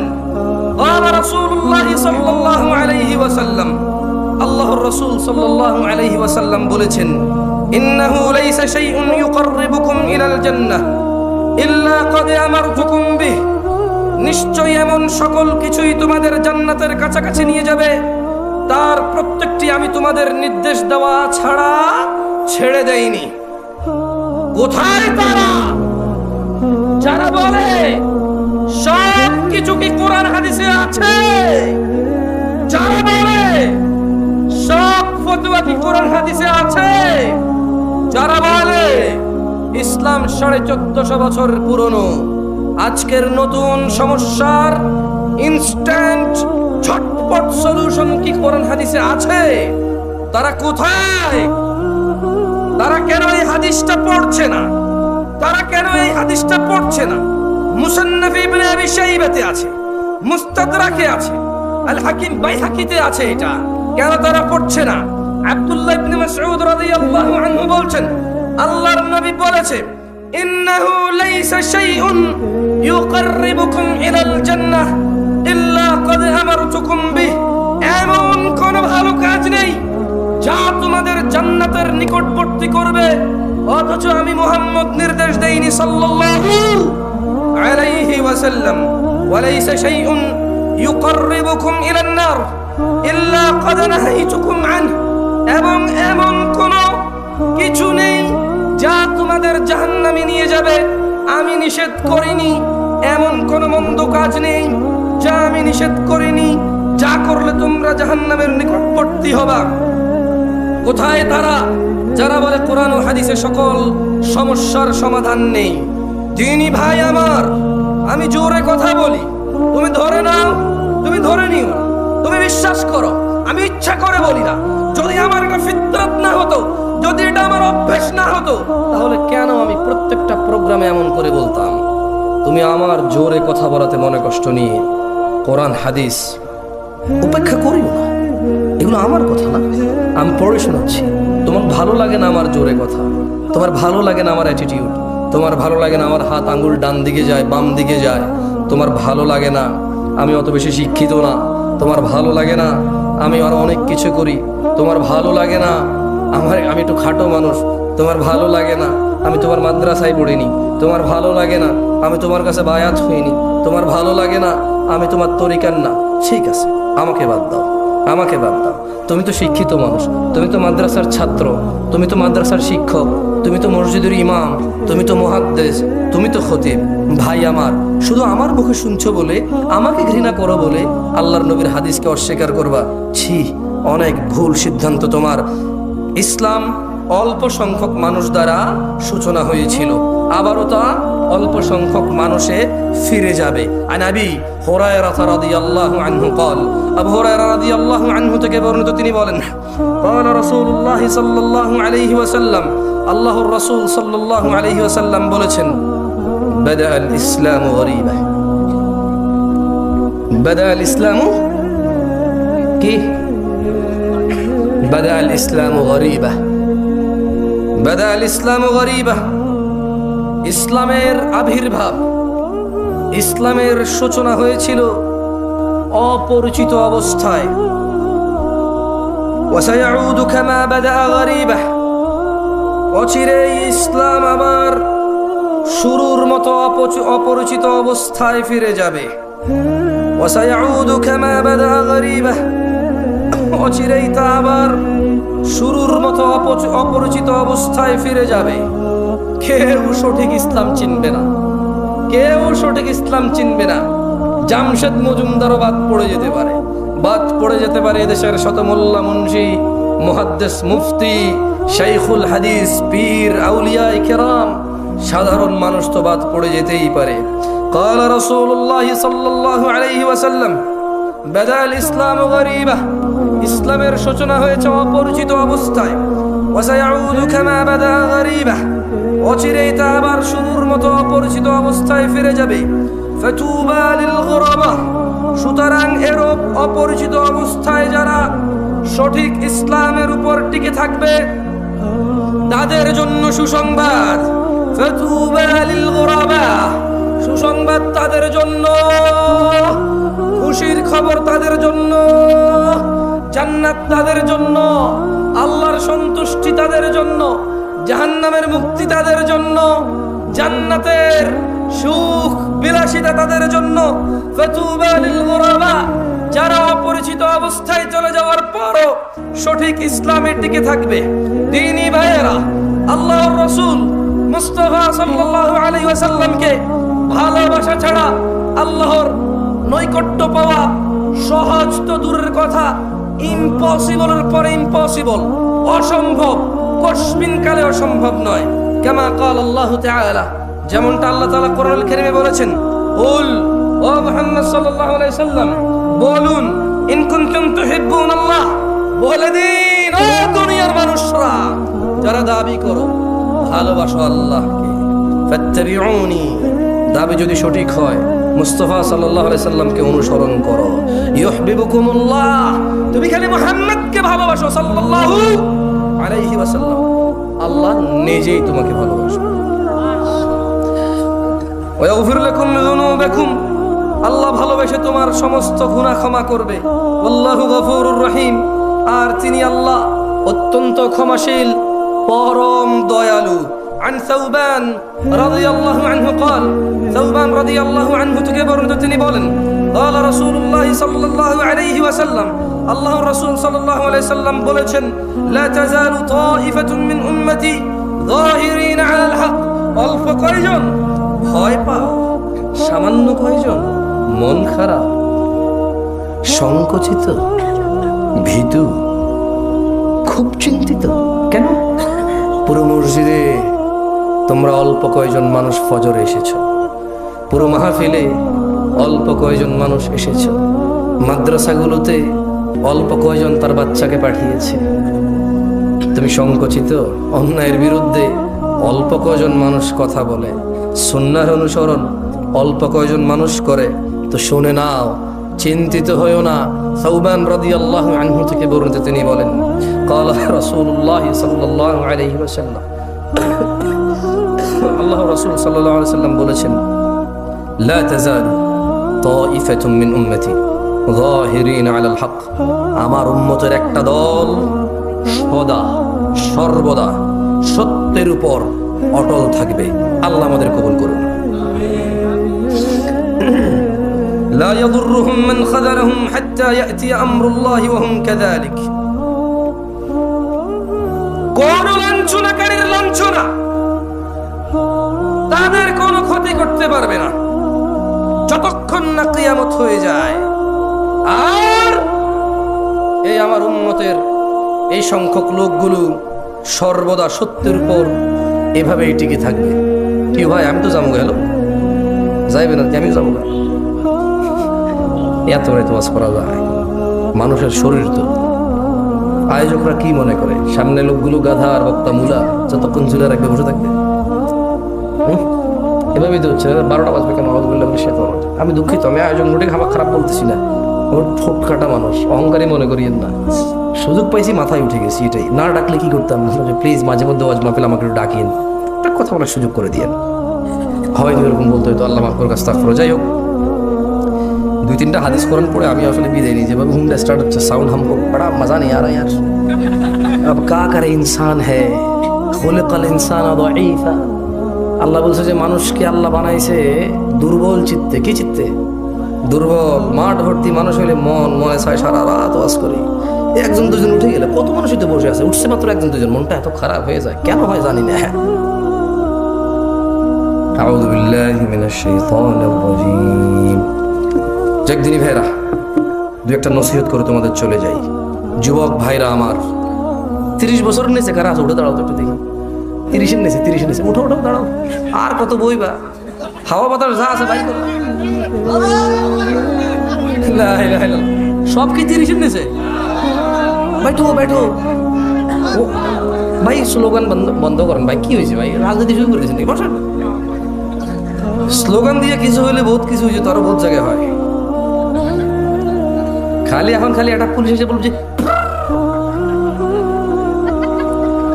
[SPEAKER 1] قال رسول الله صلى الله عليه وسلم, আল্লাহর রাসূল সাল্লাল্লাহু আলাইহি ওয়াসাল্লাম বলেছেন, ইন্নাহু লাইসা শাইউন ইউকাররিবুকুম ইলাল জান্নাহ ইল্লা ক্বাদ আমারতুকুম বিহ, নিশ্চয় এমন সকল কিছুই তোমাদের জান্নাতের কাছাকাছি নিয়ে যাবে, তার প্রত্যেকটি আমি তোমাদের নির্দেশ দেওয়া ছাড়া ছেড়ে দেইনি। কোথায় তারা যারা বলে সব কিছু কি কোরআন হাদিসে আছে? যারা বলে সব ফতোয়া কি কোরআন হাদিসে আছে? যারা বলে ইসলাম 1450 বছর পুরনো, আজকের নতুন সমস্যার ইনস্ট্যান্ট ঝটপট সলিউশন কি কোরআন হাদিসে আছে? তারা কোথায়? তারা কেন এই হাদিসটা পড়ছে না? তারা কেন এই হাদিসটা পড়ছে না? মুসান্নাফ ইবনে আবি শাইবাতে আছে, মুস্তাদরাকে আছে, আল হাকিম বাইহাকিতে আছে। এটা কেন তারা পড়ছে না? আব্দুল্লাহ ইবনে মাসউদ রাদিয়াল্লাহু আনহু বলছেন, আল্লাহর নবী বলেছে, ইন্নাহু লাইসা শাইউন ইউকাররিবুকুম ইলাল জান্নাহ ইল্লা ক্বাদ আমারতুকুম বিহি। এমন কোন ভালো কাজ নেই যা তোমাদের জান্নাতের নিকটবর্তী করবে, অথচ আমি মুহাম্মদ নির্দেশ দেইনি সাল্লাল্লাহু আলাইহি ওয়াসাল্লাম। ওয়ালাইসা শাইউন ইউকাররিবুকুম ইলান নার ইল্লা ক্বাদ নাহাইতুকুম আনহু। এবং এমন কোন কিছু নেই যা তোমাদের জাহান্নামে নিয়ে যাবে, আমি নিষেধ করিনি। এমন কোন মন্দ কাজ নেই যা আমি নিষেধ করিনি, যা করলে তোমরা জাহান্নামের নিকটবর্তী হবা। কোথায় তারা যারা বলে কোরআন ও হাদিসে সকল সমস্যার সমাধান নেই? দিনী ভাই আমার, আমি জোরে কথা বলি, তুমি ধরে নাও, তুমি ধরে নিও, তুমি বিশ্বাস করো, আমি ইচ্ছা করে বলি না। যদি আমার এটা ফিতরাত না হতো, যদি এটা আমার অভ্যাস না হতো, তাহলে কেন আমি প্রত্যেকটা প্রোগ্রামে এমন করে বলতাম? তুমি আমার জোরে কথা বলাতে মনে কষ্ট নিয়ে কোরআন হাদিস উপেক্ষা করিও না। এগুলো আমার কথা না, আমি পড়ে শোনাচ্ছি। তোমার ভালো লাগে না আমার জোরে কথা, তোমার ভালো লাগে না আমার অ্যাটিটিউড, তোমার ভালো লাগে না আমার হাত আঙ্গুল ডান দিকে যায় বাম দিকে যায়, তোমার ভালো লাগে না আমি অত বেশি শিক্ষিত না, তোমার ভালো লাগে না আমি আরো অনেক কিছু করি, তোমার ভালো লাগে না আমি একটু খাটো মানুষ, তোমার ভালো লাগে না আমি তোমার মাদ্রাসায় পড়িনি, তোমার ভালো লাগে না আমি তোমার কাছে বায়াত হইনি, তোমার ভালো লাগে না আমি তোমার তরিকার না। ঠিক আছে, আমাকে বাদ দাও, আমাকে বাদ দাও। তুমি তো শিক্ষিত মানুষ, তুমি তো মাদ্রাসার ছাত্র, তুমি তো মাদ্রাসার শিক্ষক, তুমি তো মসজিদের ইমাম, তুমি তো মুহাদ্দিস, তুমি তো খতিব। ভাই আমার, শুধু আমার মুখে শুনছো বলে, আমাকে ঘৃণা করো বলে আল্লাহর নবীর হাদিসকে অস্বীকার করবা? ছি, অনেক ভুল সিদ্ধান্ত তোমার। ইসলাম অল্প সংখ্যক মানুষ দ্বারা সূচনা হয়েছিল, আবারও তা অল্প সংখ্যক মানুষে ফিরে যাবে। আন আবি হুরায়রা রাদিয়াল্লাহু আনহু قال, আবু হুরায়রা রাদিয়াল্লাহু আনহু থেকে বর্ণিত, তিনি বলেন, قال রাসূলুল্লাহ সাল্লাল্লাহু আলাইহি ওয়াসাল্লাম, আল্লাহর রাসূল সাল্লাল্লাহু আলাইহি ওয়াসাল্লাম বলেছেন, বাদা আল ইসলামু গরীবা। বাদা আল ইসলামু কি? বাদা আল ইসলামু গরীবা। বাদা আল ইসলামু গরীবা। ইসলামের আবির্ভাব, ইসলামের সূচনা হয়েছিল অপরিচিত অবস্থায়। ওয়াসায়াউদু কামা বাদা গরীবা। অচিরেই ইসলাম আবার শুরুর মতো অপরিচিত অবস্থায় ফিরে যাবে। ওয়াসায়াউদু কামা বাদা গরীবা। অচিরেই তা আবার শুরুর মতো অপরিচিত অবস্থায় ফিরে যাবে। কেউ সঠিক ইসলাম চিনবে না, কেউ সঠিক ইসলাম চিনবে না। জামশেদ মজুমদারও বাদ পড়ে যেতে পারে, বাদ পড়ে যেতে পারে এদেশের শত মোল্লা মুন্সি, মুহাদ্দিস, মুফতি, শাইখুল হাদিস, পীর, আউলিয়া কেরাম, সাধারণ মানুষ তো বাদ পড়ে যেতেই পারে। قال رسول الله صلى الله عليه وسلم, বাদা আল ইসলাম গরীবা। ইসলামের সূচনা হয়েছে অপরিচিত অবস্থায়। ওয়াসায়াউদু কামা বাদা গরীবা। অচিরেই তা আবার শুরুর মতো অপরিচিত অবস্থায় ফিরে যাবে। ফাতুবা লিল গুরাবা। সুতরাং এরূপ অপরিচিত অবস্থায় যারা সঠিক ইসলামের উপর টিকে থাকবে তাদের জন্য সুসংবাদ। ফাতুবা লিল গুরাবা। সুসংবাদ তাদের জন্য, খুশির খবর তাদের জন্য, জান্নাত তাদের জন্য, আল্লাহর সন্তুষ্টি তাদের জন্য, জাহান্নামের মুক্তি তাদের জন্য, জান্নাতের সুখ বিলাসিতা তাদের জন্য। ফাতুবা লিল গুরাবা। যারা অপরিচিত অবস্থায় চলে যাওয়ার পরও সঠিক ইসলামে টিকে থাকবে। দ্বীনি ভাইয়েরা, আল্লাহর রাসূল মুস্তাফা সাল্লাল্লাহু আলাইহি ওয়াসাল্লামকে ভালোবাসা ছাড়া, আল্লাহর নৈকট্য পাওয়া সহজ তো দূরের কথা, ইম্পসিবলের পরে ইম্পসিবল, অসম্ভব, কসমিন কালে অসম্ভব নয়। কামা ক্বাল আল্লাহ তাআলা, যেমনটা আল্লাহ তাআলা কোরআনুল কারীমে বলেছেন, কুল, ও মুহাম্মদ সাল্লাল্লাহু আলাইহি সাল্লাম বলুন, ইন কুনতুম তুহিব্বুনাল্লাহ, বলে দিন ও দুনিয়ার মানুষরা যারা দাবি করো ভালোবাসো আল্লাহকে, ফাত্তাবিউনি, দাবি যদি সঠিক হয় মুস্তাফা সাল্লাল্লাহু আলাইহি সাল্লামকে অনুসরণ করো, ইউহিব্বুকুমুল্লাহ, তুমি খালি মুহাম্মদকে ভালোবাসো সাল্লাল্লাহু আলাইহি ওয়াসাল্লাম, আল্লাহ নিজেই তোমাকে ভালোবাসবে। ওয়া ইয়াগফির লাকুম যুনুবাকুম, আল্লাহ ভালোবেসে তোমার সমস্ত গুনাহ ক্ষমা করবে। আল্লাহু গফুরুর রহিম, আর তিনি আল্লাহ অত্যন্ত ক্ষমাশীল, পরম দয়ালু। عن ثوبان رضي الله عنه قال, ثوبان رضي الله عنه থেকে বর্ণিত, তিনি বলেন, قال رسول الله صلى الله عليه وسلم, আল্লাহর রাসূল সাল্লাল্লাহু আলাইহি সাল্লাম বলেছেন, لا تزال طائفة من أمتي ظاهرين على الحق, অল্প কয়জন ভয় পাও, সামান্য কয়জন মন খারাপ, সংকুচিত, ভীতু, খুব চিন্তিত। কেন? পুরো মসজিদে তোমরা অল্প কয়জন মানুষ ফজরে এসেছো, পুরো মাহফিলে অল্প কয়জন মানুষ এসেছো, মাদ্রাসাগুলোতে অল্প কয়জন তার বাচ্চাকে পাঠিয়েছে। তুমি সংকুচিত, অন্যায়ের বিরুদ্ধে অল্প কয়জন মানুষ কথা বলে, সুন্নাহর অনুসরণ অল্প কয়জন মানুষ করে, তো শুনে নাও, চিন্তিত হইও না। সাউবান রাদিয়াল্লাহু আনহু থেকে বর্ণিত, তিনি বলেন, قال رسول الله صلى الله عليه وسلم, আল্লাহর রাসূল সাল্লাল্লাহু আলাইহি ওয়াসাল্লাম বলেছেন, لا تزال طائفة من أمتي ظاهرين على الحق, আমার উম্মতের একটা দল সদা সর্বদা সত্যের উপর অটল থাকবে। আল্লাহ আমাদের কবুল করুন। لا يضرهم من خذلهم حتى يأتي أمر الله وهم كذلك, কোন লাঞ্ছনাকারীর লাঞ্ছনা তাদের কোনো ক্ষতি করতে পারবে না যতক্ষণ না কিয়ামত হয়ে যায়। আর এই আমার উম্মতের এই সংখ্যক লোকগুলো সর্বদা সত্যের উপর এভাবেই টিকে থাকবে। কি ভাই, আমি তো যাবো, গেল যাইবে না, আমিও যাবো না, এত রাত ওয়াজ করা যায়? মানুষের শরীর তো, আয়োজকরা কি মনে করে সামনে লোকগুলো গাধা আর বক্তা মুলা, যতক্ষণ ঝুলে রাখবে বসে থাকবে? এভাবেই তো হচ্ছে। 12টা বাজবে কেন? আমি দুঃখিত, আমি আয়োজন মোটে খারাপ বলতেছি না, আমার ঠোঁট কাটা মানুষ, অহংকারী মনে করিয়েন না। সুযোগ পাইছি, মাথায় উঠে গেছি, এটাই। না ডাকলে কি করতাম? প্লিজ মাঝে মধ্যে ওয়াজ মাহফিল আমাকে একটু ডাকিয়েন, একটা কথা বলার সুযোগ করে দিয়েন। হয়তো এরকম বলতে হয়তো, আল্লাহ মাফ করে কাজ তাক করে। যাই হোক, 2-3টা হাদিস কোরআন পড়ে আমি আসলে বিদায় নিই। যেভাবে হুন্ডা স্টার্ট হচ্ছে, সাউন্ড हमको बड़ा मजा नहीं आ रहा यार। अब क्या करे, इंसान है खुलिकल इंसान ضعيفा। আল্লাহ বলছে যে মানুষকে আল্লাহ বানাইছে দুর্বল চিত্তে। কি চিত্তে? দুর্বল। মাঠ ভর্তি মানুষ হইলে মন মনে চায় সারা রাত ওয়াজ করি, 1-2 উঠে গেলে কত মানুষ হইতে বসে আছে, উঠছে মাত্র 1-2, মনটা এত খারাপ হয়ে যায় কেন হয় জানি না। আউযু বিল্লাহি মিনাশ শাইতানির রাজীম। একদিনই ভাইরা 2-একটা নসিহত করে তোমাদের চলে যাই। যুবক ভাইরা আমার, 30 বছরের নিচে কারা আছে? উঠে দাঁড়াও তো একটু দেখি। 30-এর নিচে উঠো দাঁড়াও। আর কত বইবা? হাওয়া বাতাস যা আছে ভাই করো। সব কি 30-এর নিচে? বাইঠো ভাই, স্লোগান বন্ধ করেন ভাই। কি হয়েছে ভাই? রাজনীতি শুরু করে দিয়েছেন? বসেন। স্লোগান দিয়ে কিছু হইলে বহুত কিছু হয়েছে, তো আরো বহুত জায়গায় হয়। খালি একটা পুলিশ এসে বলছে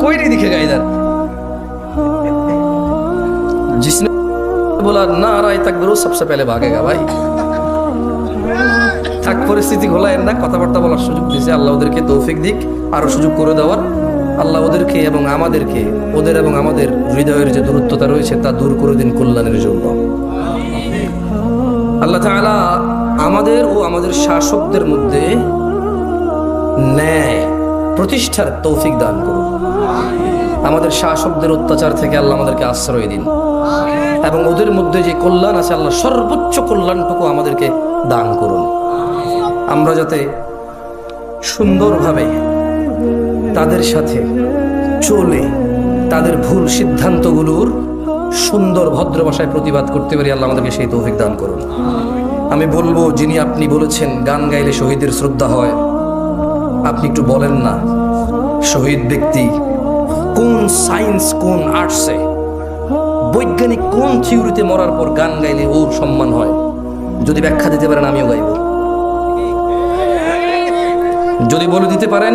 [SPEAKER 1] कोई नहीं दिखेगा इधर, जिसने बोला नारा तकबीर सबसे पहले भागेगा भाई। থাক, পরিস্থিতি ঘোলায়েন না, কথাবার্তা বলার সুযোগ দিয়েছে আল্লাহ, ওদেরকে তৌফিক দিক, আরো সুযোগ করে দেওয়ার। আল্লাহ ওদেরকে এবং আমাদেরকে, ওদের এবং আমাদের হৃদয়ের যে দূরত্বতা রয়েছে তা দূর করে দিন কল্যাণের জন্য। আল্লাহ তাআলা আমাদের ও আমাদের শাসকদের মধ্যে ন্যায় প্রতিষ্ঠার তৌফিক দান করুন। আমাদের শাসকদের অত্যাচার থেকে আল্লাহ আমাদেরকে আশ্রয় দিন। এবং ওদের মধ্যে যে কল্যাণ আছে আল্লাহ সর্বোচ্চ কল্যাণটুকু আমাদেরকে দান করুন। আমরা যাতে সুন্দরভাবে তাদের সাথে চলে তাদের ভুল সিদ্ধান্তগুলোর সুন্দর ভদ্র ভাষায় প্রতিবাদ করতে পারি, আল্লাহ আমাদেরকে সেই তৌফিক দান করুন। আমি বলবো, যিনি আপনি বলেছেন গান গাইলে শহীদের শ্রদ্ধা হয়, আপনি একটু বলেন না শহীদ ব্যক্তি কোন সায়েন্স কোন আর্টসে বৈজ্ঞানিক কোন থিওরিতে মরার পর গান গাইলে ওর সম্মান হয়? যদি ব্যাখ্যা দিতে পারেন আমিও গাইব। যদি বলে দিতে পারেন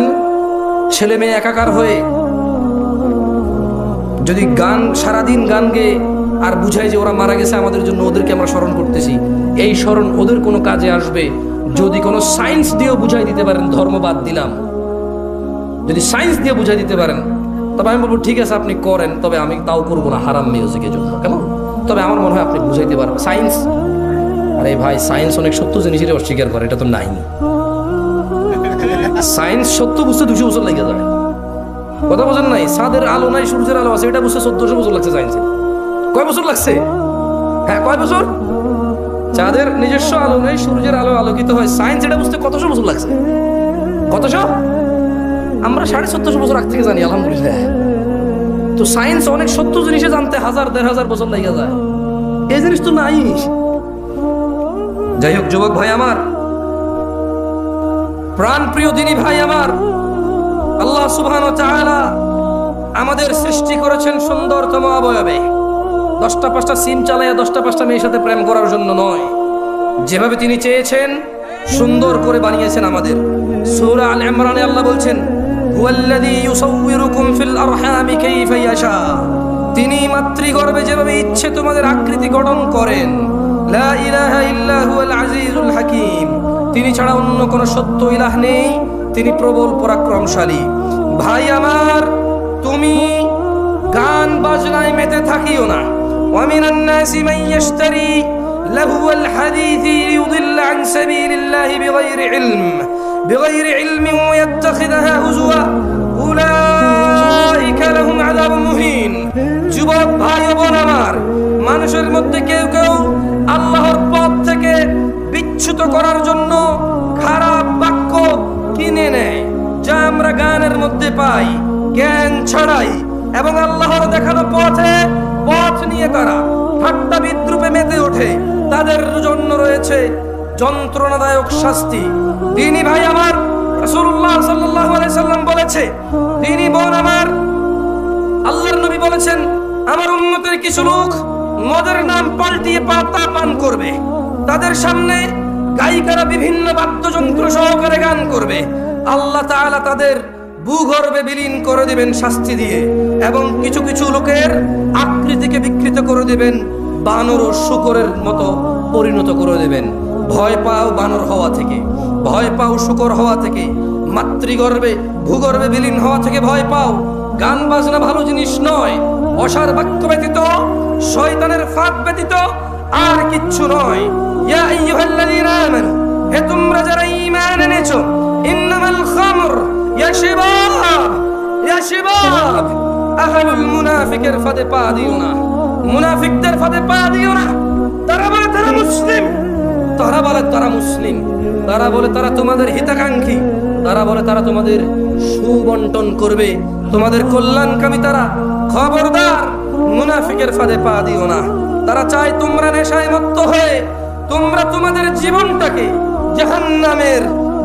[SPEAKER 1] ছেলে মেয়ে একাকার হয়ে যদি গান সারাদিন গান গেয়ে আর বুঝাই যে ওরা মারা গেছে আমাদের জন্য, ওদেরকে আমরা স্মরণ করতেছি, এই স্মরণ ওদের কোনো কাজে আসবে যদি কোনো সায়েন্স দিয়েও বুঝাই দিতে পারেন, ধর্ম বাদ দিলাম, যদি সায়েন্স দিয়ে বুঝাই দিতে পারেন তবে আমি বলবো ঠিক আছে আপনি করেন, তবে আমি তাও করবো না হারাম মিউজিকের জন্য, কেমন? তবে আমার মনে হয় আপনি বুঝাইতে পারবেন সায়েন্স। আরে ভাই, সায়েন্স অনেক সত্য জিনিসের অস্বীকার করে, এটা তো নাই। সায়েন্স সত্য বুঝতে 200 বছর লেগে যায়, কথা বোঝেন নাই? চাঁদের আলো নাই, সূর্যের আলো আছে, এটা বুঝতে 1400 বছর লাগছে সায়েন্সের। কয় বছর লাগছে? হ্যাঁ, কয় বছর? চাঁদের নিজস্ব আলো নেই, সূর্যের আলো আলোকিত হয়, সায়েন্স এটা বুঝতে কতশো বছর লাগছে? কতশো? আমরা 1450 বছর আগ থেকে জানি, আলহামদুলিল্লাহ। তো সায়েন্স অনেক সত্য জিনিসে জানতে 1000-1500 বছর লেগে যায়, এই জিনিস তো নাই। যাই হোক যুবক ভাই আমার, প্রাণ প্রিয় দিনী ভাই আমার, আল্লাহ সুবহানাহু ওয়া তাআলা আমাদের সৃষ্টি করেছেন সুন্দরতম অবয়বে। 10টা 5টা সিম চালাইয়া 10টা 5টা মেয়ের সাথে প্রেম করার জন্য নয়, যেভাবে তিনি চেয়েছেন সুন্দর করে বানিয়েছেন আমাদের। সূরা আল ইমরানে আল্লাহ বলছেন, হুয়াল্লাযী ইউসাউয়িরুকুম ফিল আরহামি কাইফা ইয়াশা, তিনি মাতৃগর্ভে যেভাবে ইচ্ছে তোমাদের আকৃতি গঠন করেন। লা ইলাহা ইল্লা হুয়াল আজিজুল হাকীম, তিনি ছাড়া অন্য কোনো সত্য ইলাহ নেই, তিনি প্রবল পরাক্রমশালী। ভাই আমার, তুমি গান বাজনায় মেতে থাকিও না। ওয়া মিনান নাসি মান ইয়াশতারি লাহুয়াল হাদীসি লিয়ুদিল্লা আন সাবিলিল্লাহি বিগাইরি ইলমিন ওয়া ইয়াত্তাখিযাহা হুজুয়া উলাইকা লাহুম আযাবুন মুহিন। যুবক ভাই ও বোন আমার, মানুষের মধ্যে কেউ কেউ আল্লাহর পথ থেকে বিচ্যুত করার জন্য খারাপ বাক্য কিনে নেয়, যা আমরা গানের মধ্যে পাই, জ্ঞান ছড়াই, এবং আল্লাহর দেখানো পথ নিয়ে তারা ঠাট্টা বিদ্রুপে মেতে ওঠে। তাদের জন্য রয়েছে যন্ত্রণাদায়ক শাস্তি। দিনী ভাই আমার, রাসূলুল্লাহ সাল্লাল্লাহু আলাইহি সাল্লাম বলেছে, দিনী বোন আমার, আল্লাহর নবী বলেছেন, আমার উম্মতের কিছু লোক মদের নাম পাল্টিয়ে পাতা পান করবে, তাদের সামনে গায়িকারা বিভিন্ন বাদ্যযন্ত্র সহকারে গান করবে, আল্লাহ তাআলা তাদের ভূগর্ভে বিলীন করে দিবেন শাস্তি দিয়ে, এবং কিছু কিছু লোকের আকৃতিকে বিকৃত করে দিবেন, বানর ও শূকরের মতো পরিণত করে দিবেন। ভয় পাও বানর হওয়া থেকে, ভয় পাও শূকর হওয়া থেকে, মাতৃগর্ভে ভূগর্ভে বিলীন হওয়া থেকে ভয় পাও। গান বাজনা ভালো জিনিস নয়, অসার বাক্য ব্যতীত, শয়তানের ফাঁদ ব্যতীত আর কিচ্ছু নয়। ইয়া আইয়ুহাল্লাযীনা আমানু, হে তোমরা যারা ঈমান এনেছো, ইন্নামাল খামর ইয়া শিবাব আহলুল মুনাফিকের ফাঁদে পা দিও না, মুনাফিকদের ফাঁদে পা দিও না। তারা বলে তারা মুসলিম, তারা বলে তারা মুসলিম, তারা বলে তারা তোমাদের হিতাকাঙ্ক্ষী, তারা বলে তারা তোমাদের সুবন্টন করবে, তোমাদের কল্যাণকামী তারা। খবরদার, মুনাফিকের ফাঁদে পা দিও না। তারা চায় তোমরা নেশায় মত্ত হয়ে তোমরা তোমাদের জীবনটাকে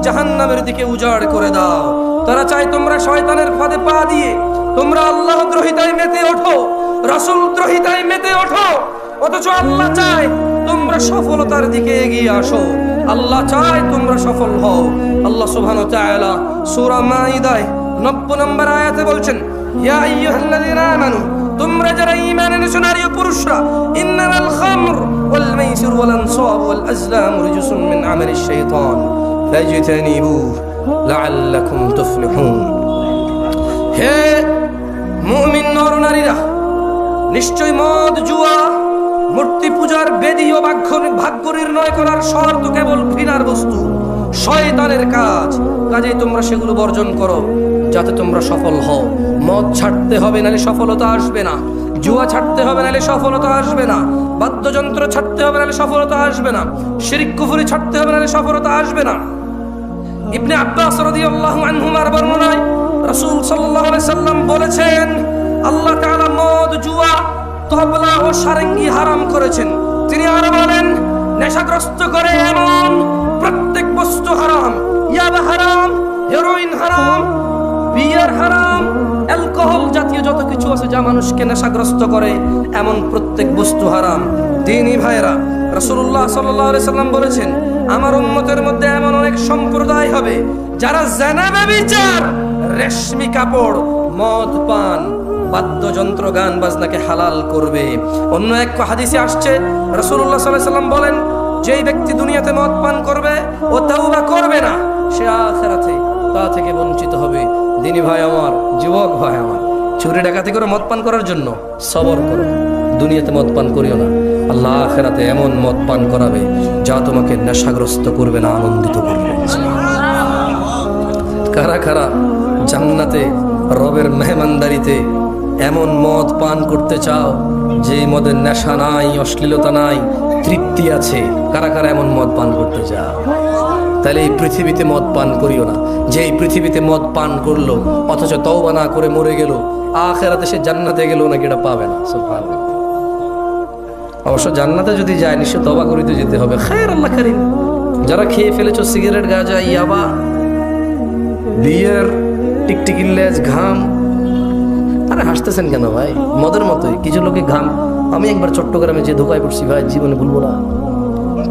[SPEAKER 1] জাহান্নামের দিকে উজাড় করে দাও। তারা চায় তোমরা শয়তানের ফাঁদে পা দিয়ে তোমরা আল্লাহ দ্রোহিতায় মেতে ওঠো, রাসূল দ্রোহিতায় মেতে ওঠো। অথচ আল্লাহ চায় তোমরা সফলতার দিকে এগিয়ে আসো, আল্লাহ চায় তোমরা সফল হও। আল্লাহ সুবহানাহু ওয়া তাআলা সূরা মাঈদায় 90 নম্বর আয়াতে বলছেন, ইয়া আইয়ুহাল্লাযীনা আমানু, তোমরা যারা ঈমান এনেছো নারী ও পুরুষরা, ইন্নামাল খামর ওয়াল মাইসির ওয়াল আনসাব ওয়াল আজলাম রিজসুম মিন আমালিশ শাইতান ফাজতানিবু লাআল্লাকুম তুফলিহুন। হে মুমিন নর নারীরা, নিশ্চয় মদ, জুয়া, মূর্তি পূজার বেদী ও ভাগ্য নির্ণয় করার শর্ত কেবল ঘৃণার বস্তু, শয়তানের কাজ। কাজেই তোমরা সেগুলো বর্জন করো যাতে তোমরা সফল হও। মদ ছাড়তে হবে, নাহলে সফলতা আসবে না। জুয়া ছাড়তে হবে, নাহলে সফলতা আসবে না। বাদ্যযন্ত্র ছাড়তে হবে, নাহলে সফলতা আসবে না। শিরক কুফরি ছাড়তে হবে, নাহলে সফলতা আসবে না। ইবনে আব্বাস রাদিয়াল্লাহু আনহুমার বর্ণনায় রাসূল সাল্লাল্লাহু আলাইহি সাল্লাম বলেছেন, আল্লাহ তাআলা মদ, জুয়া, তবলা ও সারেঙ্গি হারাম করেছেন। তিনি আরো বলেন, নেশাগ্রস্ত করে এমন প্রত্যেক বস্তু হারাম। ইয়াবা হারাম, হেরোইন হারাম, বিয়ার হারাম, অ্যালকোহল জাতীয় যত কিছু আছে যা মানুষকে নেশাগ্রস্ত করে, এমন প্রত্যেক বস্তু হারাম। দিনী ভাইরা, রাসূলুল্লাহ সাল্লাল্লাহু আলাইহি সাল্লাম বলেছেন, আমার উম্মতের মধ্যে এমন অনেক সম্প্রদায় হবে যারা জিনা, ব্যভিচার, রেশমি কাপড়, মদ পান, বাদ্যযন্ত্র, গান বাজনাকে হালাল করবে। অন্য এক হাদিসে আসছে, রাসূলুল্লাহ সাল্লাল্লাহু আলাইহি সাল্লাম বলেন, যেই ব্যক্তি দুনিয়াতে মদ পান করবে ও তাওবা করবে না, সে আখিরাতে তা থেকে বঞ্চিত হবে। দিনী ভাই আমার, যুবক ভাই আমার, চুরি ডাকাতি করে মদ পান করার জন্য সবর করো, দুনিয়াতে মদ পান করিও না। আল্লাহ আখিরাতে এমন মদ পান করাবে যা তোমাকে নেশাগ্রস্ত করবে না, আনন্দিত করবে। কারা কারা জান্নাতে রবের মেহমানদারিতে এমন মদ পান করতে চাও যে মদের নেশা নাই, অশ্লীলতা নাই, তৃপ্তি আছে? কারা কারা এমন মদ পান করতে চাও? তাহলে এই পৃথিবীতে মদ পান করিও না। যে এই পৃথিবীতে মদ পান করলো অথচ তওবা না করে মরে গেল, আখিরাতে সে জান্নাতে গেল নাকি এটা পাবে না। সুবহানাল্লাহ। অবশ্য জান্নাতে যদি যায় নিশ্চয় তওবা করিতে যেতে হবে। খায়র, আল্লাহ কারীম। যারা খেয়ে ফেলেছো সিগারেট, গাঁজা, ইয়াবা, বিয়ার, টিকটিকির লেজ, ঘাম, আরে হাসতেছেন কেন ভাই? মদের মতোই কিছু লোকে ঘাম। আমি একবার চট্টগ্রামে যে ধোকায় পড়ছি ভাই, জীবনে ভুলবো না।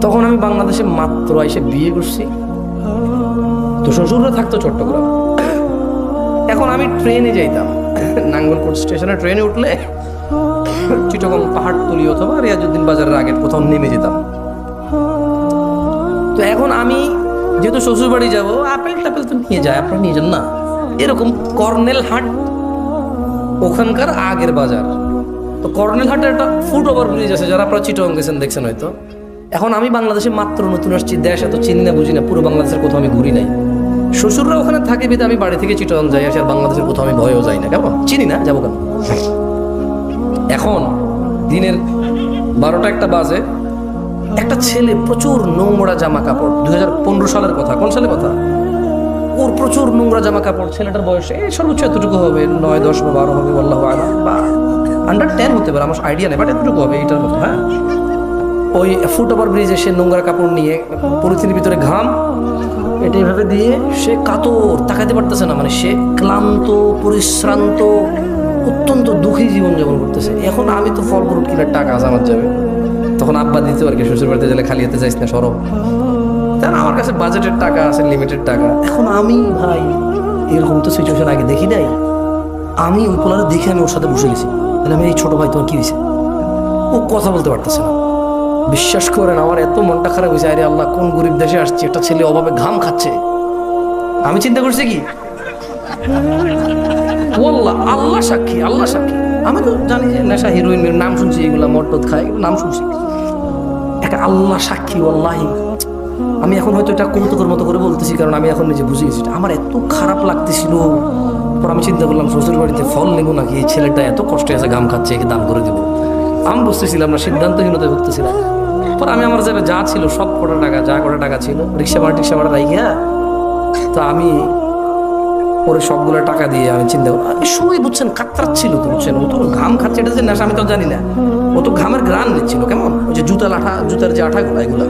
[SPEAKER 1] তখন আমি বাংলাদেশে মাত্র এসে বিয়ে করছি, তো শ্বশুররা থাকতো চট্টগ্রাম। এখন আমি ট্রেনে যাইতাম, নাঙ্গলকোট স্টেশনে ট্রেনে উঠলে চিটাগং পাহাড়তলি অথবা রিয়াজউদ্দিন বাজারের আগে কোথাও নেমে যেতাম। তো এখন আমি যেহেতু শ্বশুর বাড়ি যাবো, আপেল টাপেল তো নিয়ে যায়, আপনারা নিয়ে যান না। এরকম কর্নেল হাট ওখানকার আগের বাজার। তো কর্নেল হাটের একটা ফুট ওভার ব্রিজ আছে, যারা আপনারা চিটাগং গেছেন দেখছেন হয়তো। এখন আমি বাংলাদেশে মাত্র নতুন আসছি, দেশ এত চিনি না, বুঝি না, পুরো বাংলাদেশের কোথাও আমি ঘুরি নাই। শ্বশুররা ওখানে থাকে বিধে আমি বাড়ি থেকে চিটাগং যাই আসি, আর বাংলাদেশের কোথাও আমি ভয়েও যাই না। কেমন চিনি না, যাবো কেন? এখন দিনের 12টা 1টা বাজে, একটা ছেলে প্রচুর নোংরা জামা কাপড়, 2015 সালের কথা। কোন সালের কথা? ওর প্রচুর নোংরা জামা কাপড়। ছেলেটার বয়সে সর্বোচ্চ এতটুকু হবে, 9, 10 বা 12 হবে, আল্লাহু আ'লাম, বা আন্ডার 10 হতে পারে, আমার আইডিয়া নেই, বাট এতটুকু হবে এটার মতো। হ্যাঁ, ওই ফুট ওভার ব্রিজে সে নোংরা কাপড় নিয়ে, পলিথিনের ভিতরে ঘাম, এটা এইভাবে দিয়ে সে কাতর, তাকাতে পারতেছে না। মানে সে ক্লান্ত, পরিশ্রান্ত, অত্যন্ত দুঃখী জীবনযাপন করতেছে। এখন আমি তো ফল ফ্রুট কিনার টাকা আছে আমার যাবে, তখন আব্বা দিতে পারে, শ্বশুর বাড়িতে গেলে খালি হাতে যাইস না, সরব। তার আমার কাছে বাজেটের টাকা আছে, লিমিটেড টাকা। এখন আমি ভাই এরকম তো সিচুয়েশন আগে দেখি নাই। আমি ওই পোলারে দেখে আমি ওর সাথে বসে গেছি। তাহলে আমি, এই ছোট ভাই তোমার কি দিছে? ও কথা বলতে পারতেছে না। বিশ্বাস করেন আমার এত মনটা খারাপ হয়েছে, আরে আল্লাহ, কোন গরিব দেশে আসছে, একটা ছেলে অভাবে ঘাম খাচ্ছে। আমি চিন্তা করছি কি, আল্লাহ সাক্ষী, আল্লাহ সাক্ষী, আমি তো জানি যে নেশা, হিরোইন, নাম শুনছি, এগুলা মদ টদ খায়, নাম শুনছি। একটা আল্লাহ সাক্ষী, ওয়াল্লাহি আমি এখন হয়তো এটা কৌতুকের মতো করে বলতেছি, কারণ আমি এখন নিজে বুঝে গেছি। আমার এত খারাপ লাগতেছিল। পর আমি চিন্তা করলাম, শ্বশুর বাড়িতে ফল নেবো নাকি, এই ছেলেটা এত কষ্টে আছে, ঘাম খাচ্ছে, একে দান করে দেবো। আমি বুঝতেছিলাম না, সিদ্ধান্তহীনতায় ভুগতেছিলাম। পর আমি আমার যাবে যা ছিল সব কটা টাকা ছিল, রিক্সা ভাড়া রাইখা, তো আমি পরে সবগুলো টাকা দিয়ে আমি চিন্তা করলাম, সময় বুঝছেন কাতরাচ্ছিল, তো বুঝছেন, ও তো ঘাম খাচ্ছে, এটা যে নেশা আমি তো জানি না। ও তো ঘামের গ্রান নিচ্ছিল, কেমন ওই যে জুতার যে আঠাগুলো, এগুলো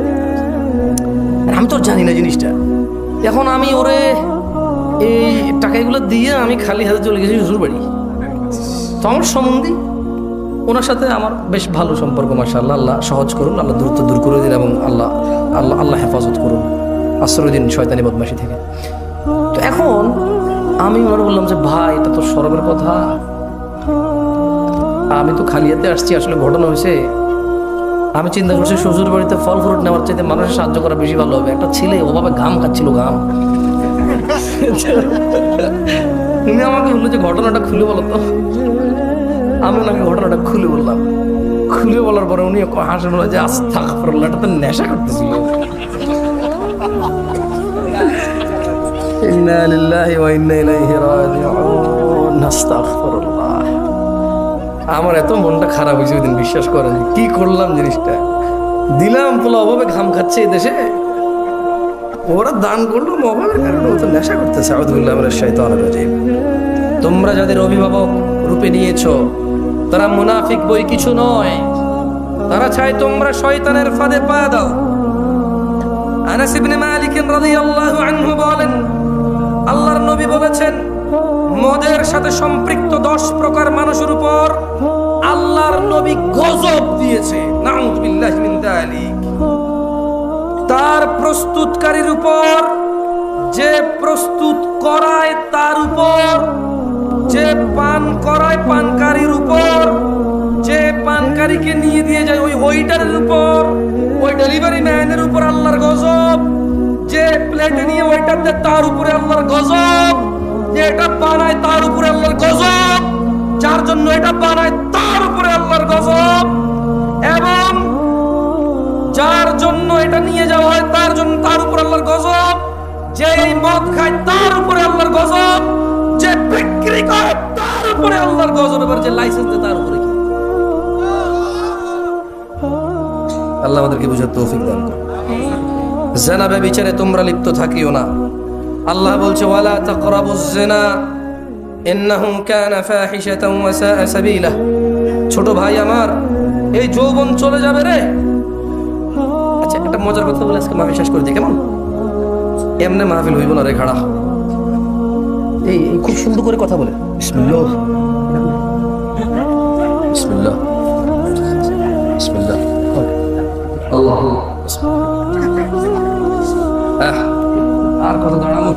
[SPEAKER 1] আমি তো জানি না জিনিসটা। এখন আমি ওরে এই টাকাগুলো দিয়ে আমি খালি হাতে চলে গেছি শ্বশুর বাড়ি। তো আমার সম্বন্ধী, ওনার সাথে আমার বেশ ভালো সম্পর্ক, মাশাআল্লাহ। আল্লাহ সহজ করুন, আল্লাহ দূরত্ব দূর করে দিন, এবং আল্লাহ হেফাজত করুন, আশ্রয় দিন শয়তানি বদমাশি থেকে। তো এখন আমি মনে বললাম যে ভাই, এটা তো শরমের কথা, আমি তো খালি হাতে আসছি। আসলে ঘটনা হয়েছে, আমি চিন্তা করছি শ্বশুর বাড়িতে ফল ফ্রুট নেওয়ার চাইতে মানুষের সাহায্য করা বেশি ভালো হবে। একটা ছেলে ওভাবে ঘাম খাচ্ছিল, ঘাম। উনি আমাকে বললো যে ঘটনাটা খুলে বলো তো। আমি ওনাকে ঘটনাটা খুলে বললাম। খুলে বলার পরে উনি হাসে বললো যে আস্তাগফিরুল্লাহ, এটা তো নেশা করতেছিল। ইন্না লিল্লাহি ওয়া ইন্না ইলাইহি রাজিউন। আস্তাগফিরুল্লাহ। আমার এত মনটা খারাপ হয়েছে ওই দিন, বিশ্বাস করেন কি করলাম জিনিসটা। দিলাম পোলা অভাবে ঘাম খাচ্ছে এই দেশে, ওরা দান করলো অভাবের কারণে, ও তো নেশা করতেছে। আউযুবিল্লাহি মিনাশ শাইতানির রাজিম। তোমরা যাদের অভিভাবক রূপে নিয়েছো তারা মুনাফিক বই কিছু নয়, তারা চায় তোমরা শয়তানের ফাঁদে পা দাও। আনাস ইবনে মালিক রাদিয়াল্লাহু আনহু বলেন, আল্লাহর নবী বলেছেন, মদের সাথে সম্পৃক্ত 10 প্রকার মানুষের উপর আল্লাহর নবী গজব দিয়েছে। নাউযুবিল্লাহি মিন যালিক। তার প্রস্তুতকারীর উপর, যে প্রস্তুত করায় তার উপর, যে পান করায় পানকারীর উপর, যে পানকারীকে নিয়ে দিয়ে যায় ওই ওয়েটারের উপর, ওই ডেলিভারি ম্যানের উপর আল্লাহর গজব, যে প্লেটে নিয়ে ওয়েটার দেয় তার উপরে আল্লাহর গজব, যে এটা বানায় তার উপরে আল্লাহর গজব, যার জন্য এটা বানায় তার উপরে আল্লাহর গজব, এবং যার জন্য এটা নিয়ে যাওয়া হয় তার জন্য তার উপর আল্লাহর গজব, যে এই মদ খায় তার উপরে আল্লাহর গজব, যে বিক্রি করে তার উপরে আল্লাহর গজব, এবার যে লাইসেন্স দেয় তার উপরে কি। আল্লাহ আমাদেরকে বুঝার তৌফিক দান করুন। জিনা ব্যভিচারে তোমরা লিপ্ত থাকিও না। আল্লাহ বলছে, ওয়ালা তাকরাবুজ জিনা ইন্নাহু কানা ফাহিশাতান ওয়া সাআ সাবিলা। ছোট ভাই আমার, এই যৌবন চলে যাবে রে। আচ্ছা, একটা মজার কথা বলে আজকে মাহফিল শেষ করে দিই, কেমন? এমনি মাহফিল হইব না রে, খাড়া। এই খুব সুন্দর করে কথা বলে, বিসমিল্লাহ বিসমিল্লাহ বিসমিল্লাহ আল্লাহু আকবার। আর কত দাঁড়াবো?